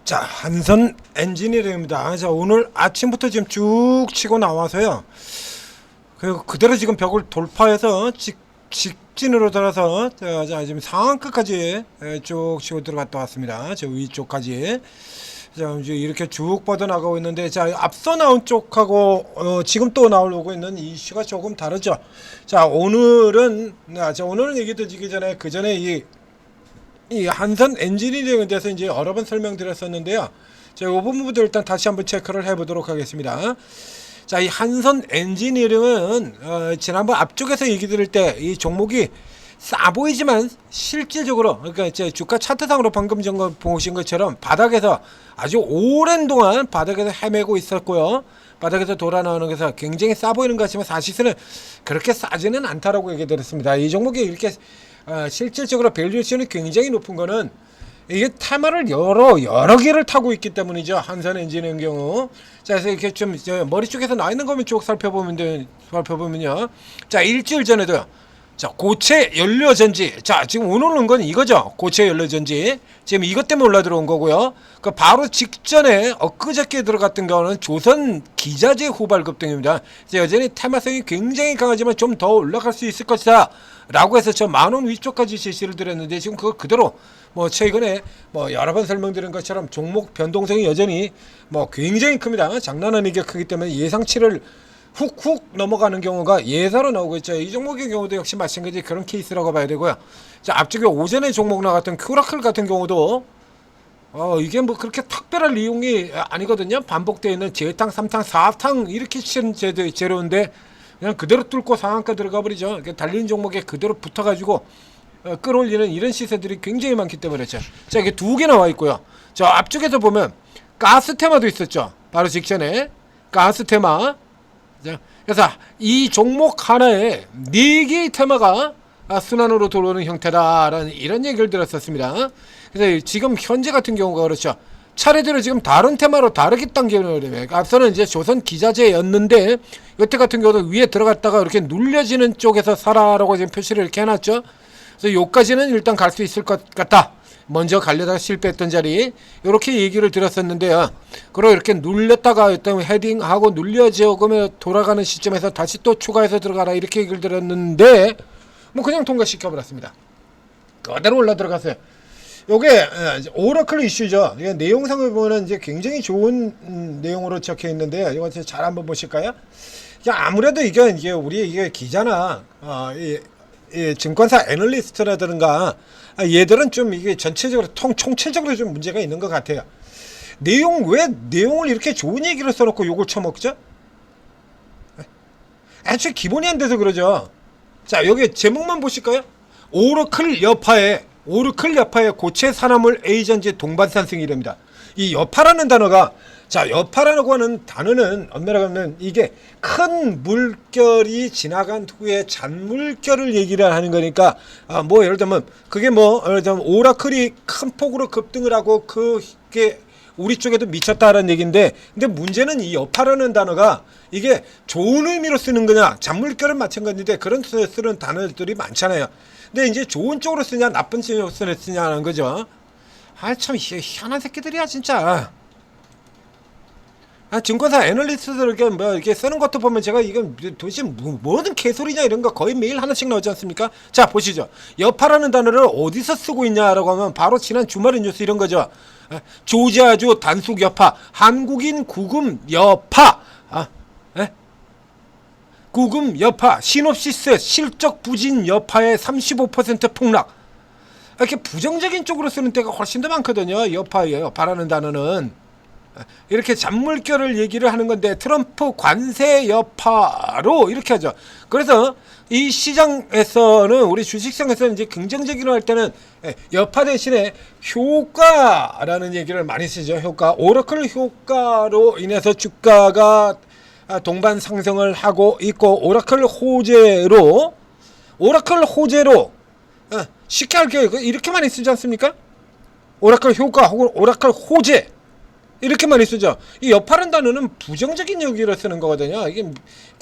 자, 한선 엔지니어링입니다. 자, 오늘 아침부터 지금 쭉 치고 나와서요. 그대로 지금 벽을 돌파해서 직진으로 돌아서 자, 지금 상한가까지 쭉 치고 들어갔다 왔습니다. 저 위쪽까지. 자, 이제 이렇게 쭉 뻗어나가고 있는데, 자, 앞서 나온 쪽하고 지금 또 나오고 있는 이슈가 조금 다르죠. 자, 오늘은 얘기 드리기 전에 그 전에 이 한선 엔지니어링에 대해서 이제 여러 번 설명드렸었는데요. 자, 이 부분부터 일단 다시 한번 체크를 해보도록 하겠습니다. 자, 이 한선 엔지니어링은 지난번 앞쪽에서 얘기 드릴 때 이 종목이 싸 보이지만 실질적으로, 그러니까 이제 주가 차트상으로 방금 전 보신 것처럼 바닥에서 아주 오랜 동안 바닥에서 헤매고 있었고요. 바닥에서 돌아 나오는 것에서 굉장히 싸 보이는 것 같지만 사실은 그렇게 싸지는 않다라고 얘기 드렸습니다. 이 종목이 이렇게 실질적으로 밸류에이션이 굉장히 높은 거는 이게 테마를 여러 개를 타고 있기 때문이죠. 한선 엔진의 경우. 자, 그래서 이렇게 좀 머리 쪽에서 나 있는 거면 쭉 살펴보면요. 자, 일주일 전에도요. 자, 고체 연료 전지. 자, 지금 오늘 온 건 이거죠. 고체 연료 전지. 지금 이것 때문에 올라 들어온 거고요. 그 바로 직전에 엊그저께 들어갔던 거는 조선 기자재 후발급 등입니다. 여전히 테마성이 굉장히 강하지만 좀 더 올라갈 수 있을 것이다 라고 해서 저 만원 위쪽까지 제시를 드렸는데, 지금 그거 그대로 최근에 여러 번 설명드린 것처럼 종목 변동성이 여전히 굉장히 큽니다. 장난 아니게 크기 때문에 예상치를 훅훅 넘어가는 경우가 예사로 나오고 있죠. 이 종목의 경우도 역시 마찬가지 그런 케이스라고 봐야 되고요. 자, 앞쪽에 오전에 종목 나갔던 큐라클 같은 경우도 이게 그렇게 특별한 이용이 아니거든요. 반복되어 있는 제탕, 3탕, 4탕 이렇게 치는 재료인데 그냥 그대로 뚫고 상한가 들어가 버리죠. 달리는 종목에 그대로 붙어가지고 끌어올리는 이런 시세들이 굉장히 많기 때문에 그렇죠. 자, 이게 두 개 나와 있고요. 저 앞쪽에서 보면 가스 테마도 있었죠. 바로 직전에 가스 테마. 자, 그래서 이 종목 하나에 4개의 테마가 순환으로 들어오는 형태다라는 이런 얘기를 들었었습니다. 그래서 지금 현재 같은 경우가 그렇죠. 차례대로 지금 다른 테마로 다르게 당겨내요. 앞서는 이제 조선 기자재였는데 이때 같은 경우도 위에 들어갔다가 이렇게 눌려지는 쪽에서 사라라고 지금 표시를 이렇게 해놨죠. 그래서 요까지는 일단 갈 수 있을 것 같다. 먼저 가려다가 실패했던 자리 이렇게 얘기를 드렸었는데요. 그리고 이렇게 눌렸다가 어떤 헤딩하고 눌려지고 돌아가는 시점에서 다시 또 추가해서 들어가라 이렇게 얘기를 드렸는데 그냥 통과시켜 버렸습니다. 그대로 올라 들어갔어요. 요게 오라클 이슈죠. 이게 내용상을 보면 이제 굉장히 좋은 내용으로 적혀 있는데요. 이거 잘 한번 보실까요? 아무래도 이게 우리 기자나 이 증권사 애널리스트라든가 얘들은 좀 이게 전체적으로 총체적으로 좀 문제가 있는 것 같아요. 왜 내용을 이렇게 좋은 얘기를 써놓고 욕을 쳐먹죠? 애초에 기본이 안 돼서 그러죠. 자, 여기 제목만 보실까요? 오라클 여파에 고체 산화물 A전지 동반산승이랍니다. 이 여파라는 단어가, 자, 여파라고 하는 단어는 엄밀하게 하면 이게 큰 물결이 지나간 후에 잔물결을 얘기를 하는 거니까 예를 들면 그게 예를 들면 오라클이 큰 폭으로 급등을 하고 그게 우리 쪽에도 미쳤다라는 얘기인데, 근데 문제는 이 여파라는 단어가 이게 좋은 의미로 쓰는 거냐 잔물결은 마찬가지인데 그런 쓰는 단어들이 많잖아요. 근데 이제 좋은 쪽으로 쓰냐 나쁜 쪽으로 쓰냐는 거죠. 참 희한한 새끼들이야 진짜. 증권사 애널리스트들 이렇게 쓰는 것도 보면 제가 이건 도대체 뭐든 개소리냐 이런 거 거의 매일 하나씩 나오지 않습니까? 자, 보시죠. 여파라는 단어를 어디서 쓰고 있냐라고 하면 바로 지난 주말의 뉴스 이런 거죠. 조지아주 단속 여파, 한국인 구금 여파, 구금 여파, 시놉시스 실적 부진 여파의 35% 폭락. 이렇게 부정적인 쪽으로 쓰는 때가 훨씬 더 많거든요. 여파라는 단어는. 이렇게 잔물결을 얘기를 하는 건데 트럼프 관세 여파로 이렇게 하죠. 그래서 이 시장에서는 우리 주식시장에서는 이제 긍정적으로 할 때는 여파 대신에 효과라는 얘기를 많이 쓰죠. 효과. 오라클 효과로 인해서 주가가 동반 상승을 하고 있고, 오라클 호재로 쉽게 할게요. 이렇게 많이 쓰지 않습니까? 오라클 효과 혹은 오라클 호재 이렇게 많이 쓰죠. 이 여파라는 단어는 부정적인 얘기를 쓰는 거거든요. 이게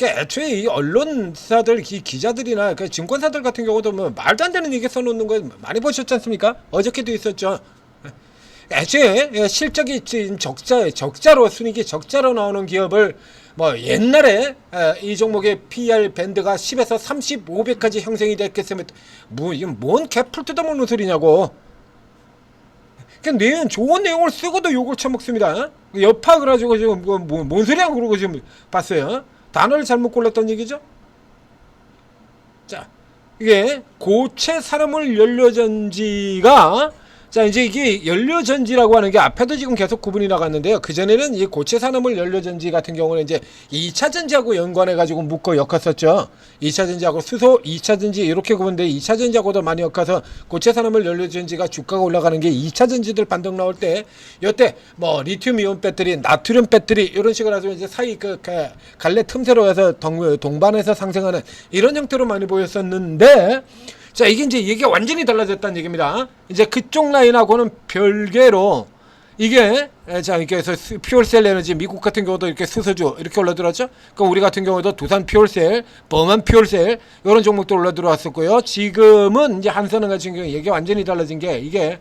애초에 이 언론사들, 기자들이나 증권사들 같은 경우도 말도 안 되는 얘기 써놓는 거 많이 보셨지 않습니까? 어저께도 있었죠. 애초에 실적이 지금 적자로 순이익이 적자로 나오는 기업을 뭐 옛날에 이 종목의 PR 밴드가 10에서 35배까지 형성이 됐겠으면 뭐 이건 뭔 개풀 뜯어먹는 소리냐고. 그냥 내용 좋은 내용을 쓰고도 욕을 쳐먹습니다. 여파 그래가지고 지금 뭔 소리야 그러고 지금 봤어요. 단어를 잘못 골랐던 얘기죠. 자, 이게 고체 산화물 연료전지가 자 이제 이게 연료전지라고 하는 게 앞에도 지금 계속 구분이 나갔는데요. 그전에는 이 고체 산화물 연료전지 같은 경우는 이제 2차 전지하고 연관해 가지고 묶어 엮었었죠. 2차 전지하고 수소 2차 전지 이렇게 구분돼 2차 전지하고도 많이 엮어서 고체 산화물 연료전지가 주가가 올라가는 게 2차 전지들 반등 나올 때 이때 뭐 리튬 이온 배터리, 나트륨 배터리 이런 식으로 해서 이제 사이 그 갈래 틈새로 해서 동반해서 상승하는 이런 형태로 많이 보였었는데 자 이게 이제 얘기가 완전히 달라졌다는 얘기입니다. 이제 그쪽 라인하고는 별개로 이게 자 이렇게 해서 퓨얼셀 에너지 미국 같은 경우도 이렇게 수소주 이렇게 올라들었죠. 그럼 우리 같은 경우도 두산 퓨얼셀, 범한 퓨얼셀 이런 종목도 올라들어왔었고요. 지금은 이제 한선은 같은 경우 얘기가 완전히 달라진 게 이게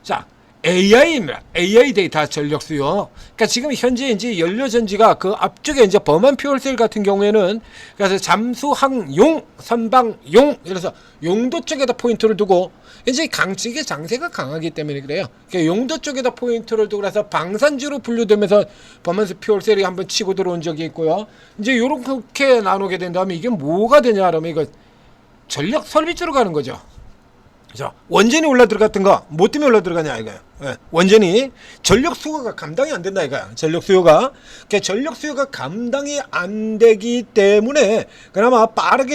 자 AI입니다. AI 데이터 전력 수요. 그러니까 지금 현재 이제 연료전지가 그 앞쪽에 이제 범한 퓨얼셀 같은 경우에는 그래서 잠수항용, 선방용 이래서 용도 쪽에다 포인트를 두고 이제 이게 장세가 강하기 때문에 그래요. 그러니까 용도 쪽에다 포인트를 두고 그래서 방산주로 분류되면서 범한 퓨얼셀이 한번 치고 들어온 적이 있고요. 이제 요렇게 나누게 된다면 이게 뭐가 되냐 그러면 이거 전력 설비주로 가는 거죠. 자, 원전이 올라 들어갔던 거, 뭐 때문에 올라 들어가냐, 이거요. 예, 원전이 전력 수요가 감당이 안 된다, 이거야. 전력 수요가. 그러니까 전력 수요가 감당이 안 되기 때문에, 그나마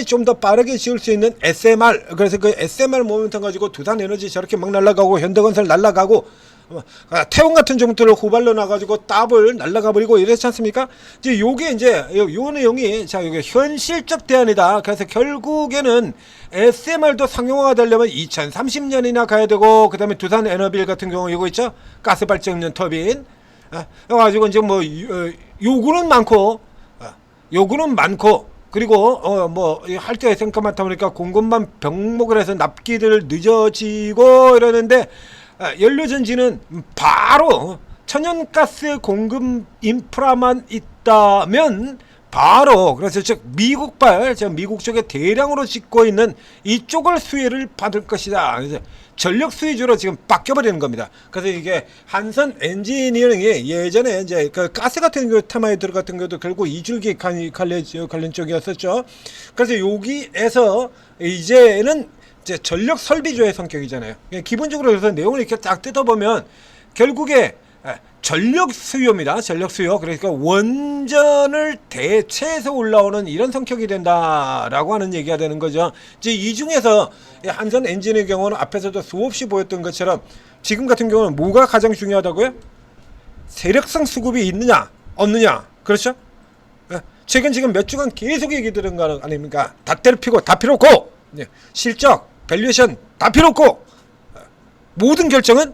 좀 더 빠르게 지을 수 있는 SMR, 그래서 그 SMR 모멘텀 가지고 두산 에너지 저렇게 막 날아가고, 현대건설 날아가고, 태원 같은 종목들을 후발로 나가지고 더블 날라가 버리고 이랬지 않습니까? 이제 요게 이제 요 내용이 자 이게 현실적 대안이다. 그래서 결국에는 SMR도 상용화가 되려면 2030년이나 가야 되고 그다음에 두산 에너빌 같은 경우 이거 있죠? 가스 발전용 터빈. 그래가지고 이제 뭐 요구는 많고 그리고 뭐 할 때 생각 많다 보니까 공급만 병목을 해서 납기들 늦어지고 이러는데. 연료전지는 바로 천연가스 공급 인프라만 있다면 바로 그래서 즉 미국발 미국 쪽에 대량으로 짓고 있는 이쪽을 수혜를 받을 것이다. 그래서 전력 수혜주로 지금 바뀌어버리는 겁니다. 그래서 이게 한선 엔지니어링이 예전에 이제 그 가스 같은 거 테마에 들어갔던 것도 결국 이줄기 관련 쪽이었었죠. 그래서 여기에서 이제는 이제 전력 설비주의 성격이잖아요. 기본적으로 그래서 내용을 이렇게 딱 뜯어보면 결국에 전력 수요입니다. 전력 수요. 그러니까 원전을 대체해서 올라오는 이런 성격이 된다라고 하는 얘기가 되는 거죠. 이제 이 중에서 한선 엔진의 경우는 앞에서도 수없이 보였던 것처럼 지금 같은 경우는 뭐가 가장 중요하다고요? 세력성 수급이 있느냐 없느냐. 그렇죠? 최근 지금 몇 주간 계속 얘기 들은 거 아닙니까? 다 때려 피고 다 필요 없고 실적 밸류에이션 다 필요 없고 모든 결정은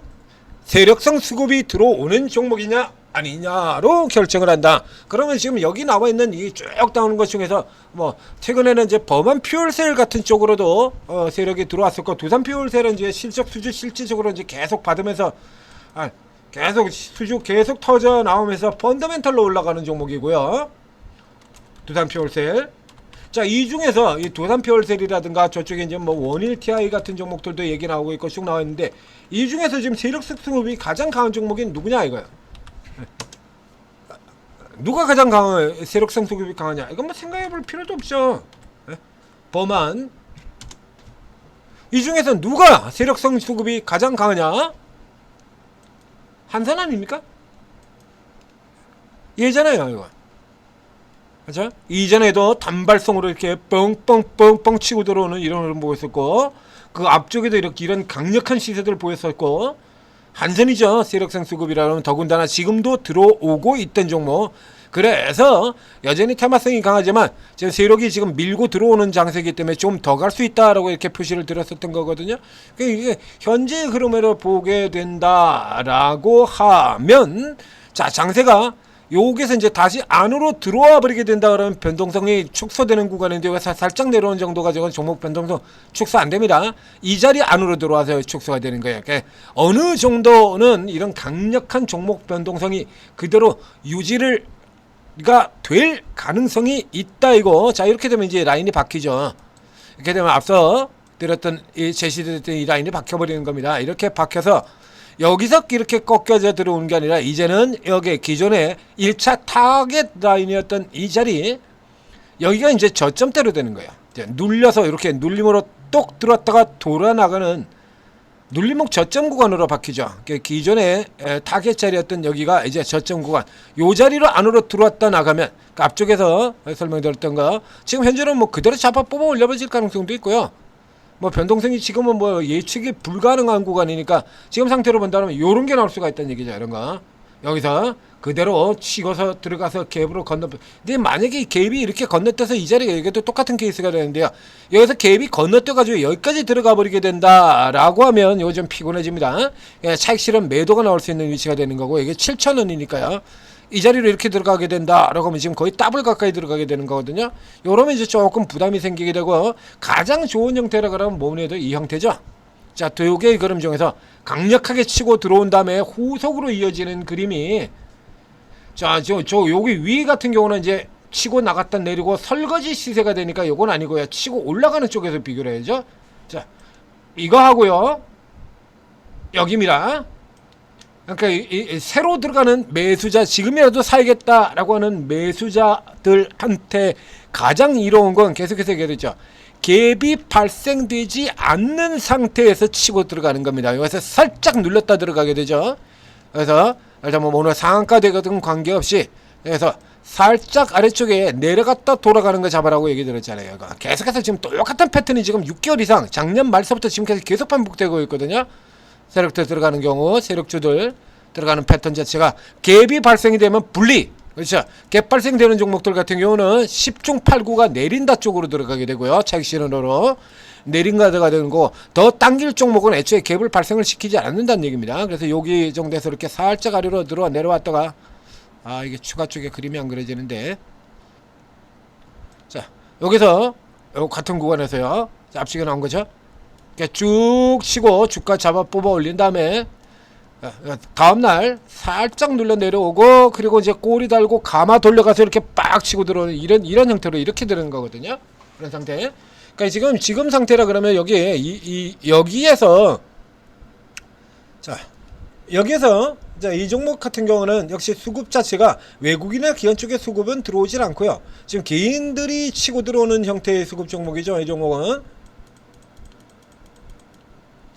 세력성 수급이 들어오는 종목이냐 아니냐로 결정을 한다. 그러면 지금 여기 나와 있는 이 쭉 나오는 것 중에서 뭐 최근에는 이제 범한 퓨얼셀 같은 쪽으로도 세력이 들어왔었고 두산 퓨얼셀은 이제 실적 수주 실질적으로 이제 계속 받으면서 계속 수주 계속 터져 나오면서 펀더멘털로 올라가는 종목이고요. 두산 퓨얼셀. 자, 이 중에서 이 두산 퓨얼셀이라든가 저쪽에 이제 뭐 원일 TI 같은 종목들도 얘기 나오고 있고 쭉 나와 있는데 이 중에서 지금 세력성 수급이 가장 강한 종목이 누구냐 이거야. 누가 가장 강한 세력성 수급이 강하냐? 이건 뭐 생각해 볼 필요도 없죠. 범한 이 중에서 누가 세력성 수급이 가장 강하냐? 한산 아닙니까? 얘잖아요, 이거. 그죠? 이전에도 단발성으로 이렇게 뻥뻥뻥뻥 치고 들어오는 이런 걸 보고 있었고 그 앞쪽에도 이렇게 이런 강력한 시세들을 보였었고 한선이죠. 세력성 수급이라면 더군다나 지금도 들어오고 있던 종목. 그래서 여전히 테마성이 강하지만 지금 세력이 지금 밀고 들어오는 장세이기 때문에 좀 더 갈 수 있다라고 이렇게 표시를 드렸었던 거거든요. 이게 현재 흐름으로 보게 된다라고 하면 자 장세가 여기서 이제 다시 안으로 들어와 버리게 된다 그러면 변동성이 축소되는 구간인데 여기서 살짝 내려오는 정도 가지고는 종목 변동성 축소 안 됩니다. 이 자리 안으로 들어와서 축소가 되는 거예요. 그러니까 어느 정도는 이런 강력한 종목 변동성이 그대로 유지가 될 가능성이 있다 이거. 자, 이렇게 되면 이제 라인이 바뀌죠. 이렇게 되면 앞서 드렸던 이 제시됐던 이 라인이 박혀버리는 겁니다. 이렇게 박혀서 여기서 이렇게 꺾여져 들어오는 게 아니라 이제는 여기 기존의 1차 타겟 라인이었던 이 자리 여기가 이제 저점대로 되는 거예요. 이제 눌려서 이렇게 눌림으로 똑 들어왔다가 돌아 나가는 눌림목 저점 구간으로 바뀌죠. 기존의 타겟 자리였던 여기가 이제 저점 구간. 요 자리로 안으로 들어왔다 나가면 그 앞쪽에서 설명드렸던 거 지금 현재는 뭐 그대로 잡아 뽑아 올려버릴 가능성도 있고요. 뭐 변동성이 지금은 뭐 예측이 불가능한 구간이니까 지금 상태로 본다면 요런 게 나올 수가 있다는 얘기죠. 이런 거 여기서 그대로 치고서 들어가서 갭으로 건너. 근데 만약에 이 갭이 이렇게 건너뛰어서 이 자리가 여기도 똑같은 케이스가 되는데요. 여기서 갭이 건너뛰어가지고 여기까지 들어가 버리게 된다라고 하면 이거 좀 피곤해집니다. 차익 실현 매도가 나올 수 있는 위치가 되는 거고 이게 7,000원이니까요. 이 자리로 이렇게 들어가게 된다라고 하면 지금 거의 더블 가까이 들어가게 되는 거거든요. 요러면 이제 조금 부담이 생기게 되고 가장 좋은 형태라 그러면 뭐니해도 이 형태죠. 자, 두 개의 그림 중에서 강력하게 치고 들어온 다음에 후속으로 이어지는 그림이 자, 저 여기 위 같은 경우는 이제 치고 나갔다 내리고 설거지 시세가 되니까 요건 아니고요. 치고 올라가는 쪽에서 비교를 해야죠. 자, 이거 하고요. 여기입니다. 그러니까 이 새로 들어가는 매수자 지금이라도 사야겠다라고 하는 매수자들한테 가장 이로운 건 계속해서 얘기했죠. 갭이 발생되지 않는 상태에서 치고 들어가는 겁니다. 여기서 살짝 눌렀다 들어가게 되죠. 그래서 일단 뭐 오늘 상한가 되거든 관계없이 그래서 살짝 아래쪽에 내려갔다 돌아가는 거 잡아라고 얘기 드렸잖아요. 계속해서 지금 똑같은 패턴이 지금 6개월 이상 작년 말서부터 지금까지 계속 반복되고 있거든요. 세력들 들어가는 경우 세력주들 들어가는 패턴 자체가 갭이 발생이 되면 분리, 그렇죠. 갭 발생되는 종목들 같은 경우는 10중 8구가 내린다 쪽으로 들어가게 되고요. 차익 실현으로 내린가드가 되는 거 더 당길 종목은 애초에 갭을 발생을 시키지 않는다는 얘기입니다. 그래서 여기 정도에서 이렇게 살짝 아래로 내려왔다가 이게 추가 쪽에 그림이 안 그려지는데 자 여기서 요 같은 구간에서요. 앞쪽에 나온 거죠. 쭉 치고 주가 잡아 뽑아 올린 다음에 다음날 살짝 눌러 내려오고 그리고 이제 꼬리 달고 감아 돌려가서 이렇게 빡 치고 들어오는 이런 형태로 이렇게 되는 거거든요. 그런 상태. 그러니까 지금 상태라 그러면 여기에 여기에서 자 여기에서 이 종목 같은 경우는 역시 수급 자체가 외국인이나 기관 쪽의 수급은 들어오질 않고요. 지금 개인들이 치고 들어오는 형태의 수급 종목이죠. 이 종목은.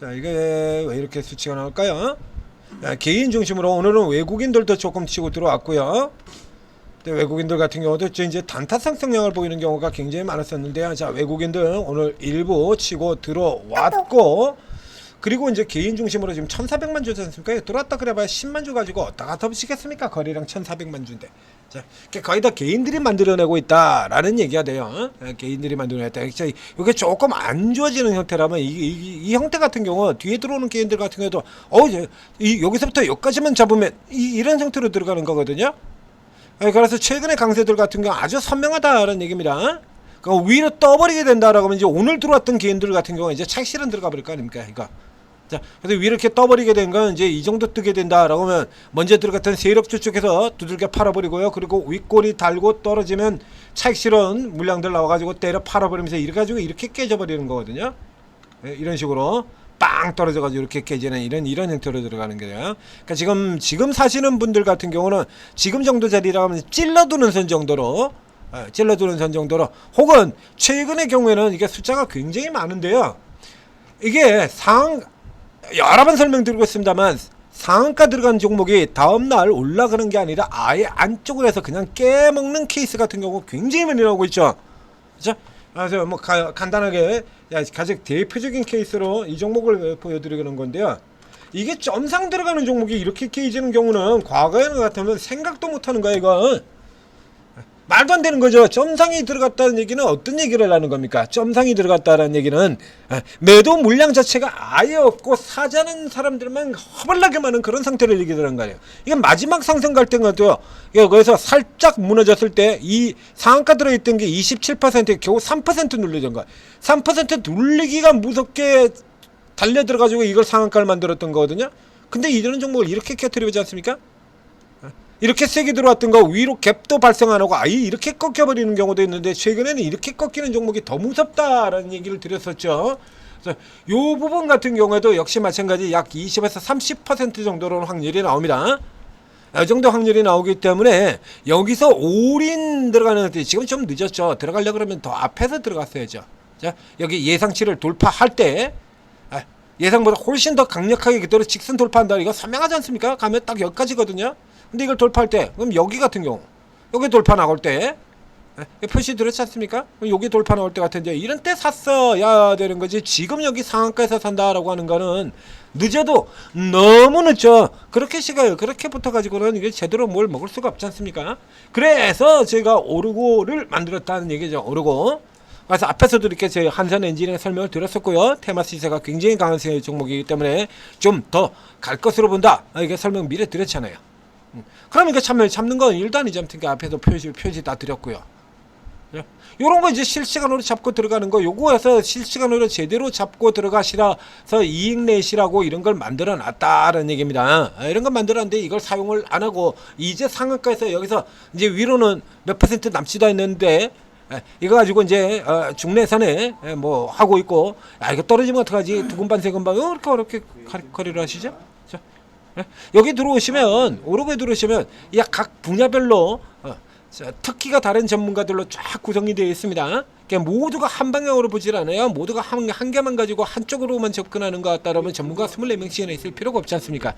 자, 이게 왜 이렇게 수치가 나올까요? 개인 중심으로 오늘은 외국인들도 조금 치고 들어왔고요. 외국인들 같은 경우도 이제 단타상 성향을 보이는 경우가 굉장히 많았었는데요. 자, 외국인들 오늘 일부 치고 들어왔고, 그리고 이제 개인 중심으로 지금 1,400만 주지 않습니까? 들어왔다 그래봐야 10만 주 가지고 어디다가 덮으시겠습니까? 거래량 1,400만 주인데. 자, 거의 다 개인들이 만들어내고 있다라는 얘기가 돼요. 개인들이 만들어냈다. 이게 조금 안 좋아지는 형태라면 이 형태 같은 경우 뒤에 들어오는 개인들 같은 경우도 여기서부터 여기까지만 잡으면 이런 형태로 들어가는 거거든요. 그래서 최근의 강세들 같은 경우 아주 선명하다라는 얘기입니다. 위로 떠버리게 된다라고 하면 이제 오늘 들어왔던 개인들 같은 경우 이제 차익 실현 들어가 버릴 거 아닙니까? 이거. 자, 그래서 위로 이렇게 떠버리게 된 건 이제 이 정도 뜨게 된다라고 하면 먼저 들어갔던 세력주 쪽에서 두들겨 팔아버리고요. 그리고 윗꼬리 달고 떨어지면 차익 실현 물량들 나와가지고 때려 팔아버리면서 이래가지고 이렇게 깨져버리는 거거든요. 이런 식으로 빵 떨어져가지고 이렇게 깨지는 이런 형태로 들어가는 거예요. 그러니까 지금 사시는 분들 같은 경우는 지금 정도 자리라고 하면 찔러두는 선 정도로 혹은 최근의 경우에는 이게 숫자가 굉장히 많은데요. 이게 여러 번 설명드리고 있습니다만 상한가 들어간 종목이 다음날 올라가는 게 아니라 아예 안쪽으로 해서 그냥 깨먹는 케이스 같은 경우 굉장히 많이 나오고 있죠. 그렇죠? 그래서 뭐 간단하게 가장 대표적인 케이스로 이 종목을 보여드리는 건데요. 이게 점상 들어가는 종목이 이렇게 깨지는 경우는 과거에는 같으면 생각도 못하는 거야 이거. 말도 안 되는 거죠. 점상이 들어갔다는 얘기는 어떤 얘기를 하는 겁니까? 점상이 들어갔다는 얘기는 매도 물량 자체가 아예 없고 사자는 사람들만 허벌나게 많은 그런 상태를 얘기하는 거예요. 이게 마지막 상승 갈 때가도요. 거기서 살짝 무너졌을 때 이 상한가 들어있던 게 27%에 겨우 3% 눌리던 거야. 3% 눌리기가 무섭게 달려 들어가지고 이걸 상한가를 만들었던 거거든요. 근데 이런 종목을 이렇게 깨트려보지 않습니까? 이렇게 세게 들어왔던 거 위로 갭도 발생 안 하고 아예 이렇게 꺾여버리는 경우도 있는데 최근에는 이렇게 꺾이는 종목이 더 무섭다라는 얘기를 드렸었죠. 그래서 요 부분 같은 경우에도 역시 마찬가지 약 20에서 30% 정도로는 확률이 나옵니다. 이 정도 확률이 나오기 때문에 여기서 올인 들어가는 것들이 지금 좀 늦었죠. 들어가려고 그러면 더 앞에서 들어갔어야죠. 자, 여기 예상치를 돌파할 때 예상보다 훨씬 더 강력하게 그대로 직선 돌파한다. 이거 선명하지 않습니까? 가면 딱 여기까지거든요. 근데 이걸 돌파할 때 그럼 여기 같은 경우 여기 돌파 나올 때 표시 들었지 않습니까? 그럼 여기 돌파 나올 때 같은데 이런 때 샀어야 되는 거지. 지금 여기 상한가에서 산다라고 하는 거는 늦어도 너무 늦죠. 그렇게 시가요. 그렇게 붙어가지고는 이게 제대로 뭘 먹을 수가 없지 않습니까? 그래서 제가 오르고를 만들었다는 얘기죠. 오르고. 그래서 앞에서도 이렇게 제 한산 엔진의 설명을 드렸었고요. 테마 시세가 굉장히 강한 종목이기 때문에 좀 더 갈 것으로 본다. 이게 설명 미리 드렸잖아요. 그럼 이거 잡는 건 일도 아니지 않습니까? 앞에서 표시 다 드렸고요. 요런 거 이제 실시간으로 잡고 들어가는 거 요거에서 실시간으로 제대로 잡고 들어가시라서 이익 내시라고 이런 걸 만들어 놨다라는 얘기입니다. 이런 걸 만들어 놨는데 이걸 사용을 안 하고 이제 상한가에서 여기서 이제 위로는 몇 % 남지도 않는데 이거 가지고 이제 중내선에 뭐 하고 있고 이거 떨어지면 어떡하지 두근반 세근반 이렇게 어렵게 거리를 하시죠? 자, 여기 들어오시면 오르고에 들어오시면 각 분야별로 특기가 다른 전문가들로 쫙 구성이 되어 있습니다. 그러니까 모두가 한 방향으로 보질 않아요. 모두가 한 개만 가지고 한쪽으로만 접근하는 것 같다라면 전문가 24명씩이나 있을 필요가 없지 않습니까?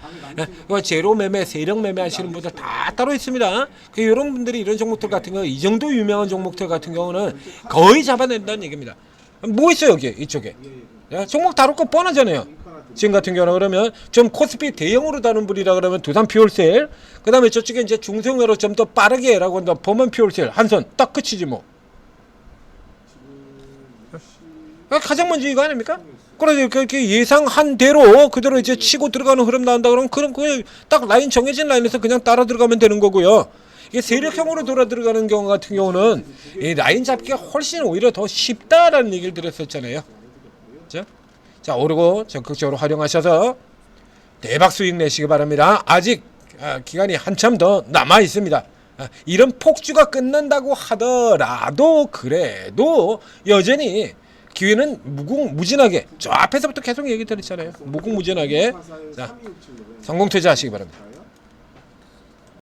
제로 매매, 세력 매매 하시는 분들 다 따로 있습니다. 이런 분들이 이런 종목들 같은 경우 이 정도 유명한 종목들 같은 경우는 거의 잡아낸다는 얘기입니다. 뭐 있어요 여기 이쪽에? 종목 다룰 거 뻔하잖아요. 지금 같은 경우는 그러면 좀 코스피 대형으로 다룬 분이라 그러면 두산 퓨얼셀, 그 다음에 저쪽에 이제 중소형으로 좀 더 빠르게 라고 한다 범한 퓨얼셀 한선 딱 끝이지 뭐. 가장 먼저 이거 아닙니까? 그래서 그렇게 예상한 대로 그대로 이제 치고 들어가는 흐름 나온다 그러면 그럼 딱 라인 정해진 라인에서 그냥 따라 들어가면 되는 거고요. 이게 세력형으로 돌아 들어가는 경우 같은 경우는 이 라인 잡기가 훨씬 오히려 더 쉽다라는 얘기를 드렸었잖아요. 자, 오르고 적극적으로 활용하셔서 대박 수익 내시기 바랍니다. 아직 기간이 한참 더 남아 있습니다. 이런 폭주가 끝난다고 하더라도 그래도 여전히 기회는 무궁무진하게 저 앞에서부터 계속 얘기 드렸잖아요. 무궁무진하게 자, 성공 투자하시기 바랍니다.